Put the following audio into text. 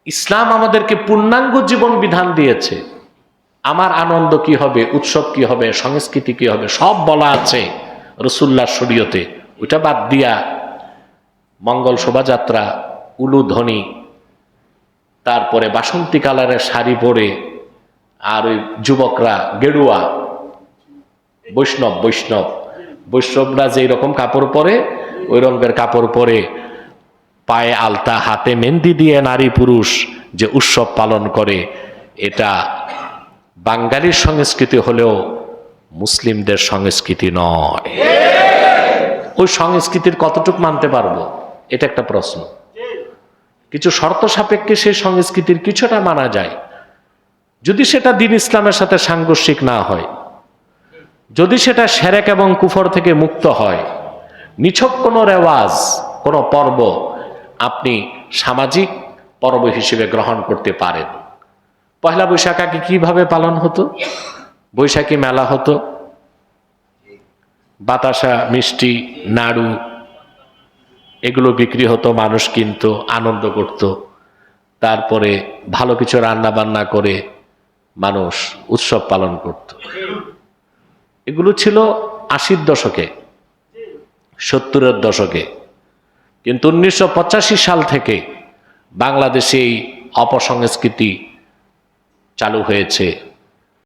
ইসলাম আমাদেরকে পূর্ণাঙ্গ জীবন বিধান দিয়েছে। আমার আনন্দ কি হবে, উৎসব কি হবে, সংস্কৃতি কি হবে, সব বলা আছে রাসূলুল্লাহর শরীয়তে। ওইটা বাদ দিয়া মঙ্গল শোভাযাত্রা, উলুধ্বনি, তারপরে বাসন্তী কালারের শাড়ি পরে, আর ওই যুবকরা গেরুয়া, বৈষ্ণবরা যেই রকম কাপড় পরে ওই রঙের কাপড় পরে, পায়ে আলতা, হাতে মেহেন্দি দিয়ে নারী পুরুষ যে উৎসব পালন করে, এটা বাঙালির সংস্কৃতি হলেও মুসলিমদের সংস্কৃতি নয়। ওই সংস্কৃতির কতটুক মানতে পারবো, এটা একটা প্রশ্ন। কিছু শর্ত সাপেক্ষে সেই সংস্কৃতির কিছুটা মানা যায়, যদি সেটা দ্বীন ইসলামের সাথে সাংঘর্ষিক না হয়, যদি সেটা শিরক এবং কুফর থেকে মুক্ত হয়। নিছক কোনো রেওয়াজ, কোনো পর্ব আপনি সামাজিক পর্ব হিসেবে গ্রহণ করতে পারেন। পয়লা বৈশাখ আগে কিভাবে পালন হতো? বৈশাখী মেলা হতো, বাতাসা, মিষ্টি, নাড়ু এগুলো বিক্রি হতো, মানুষ কিনতো, আনন্দ করত। তারপরে ভালো কিছু রান্না বান্না করে মানুষ উৎসব পালন করত। এগুলো ছিল ৮০-র দশকে, ৭০-এর দশকে। কিন্তু ১৯৮৫ সাল থেকে বাংলাদেশে এই অপসংস্কৃতি চালু হয়েছে।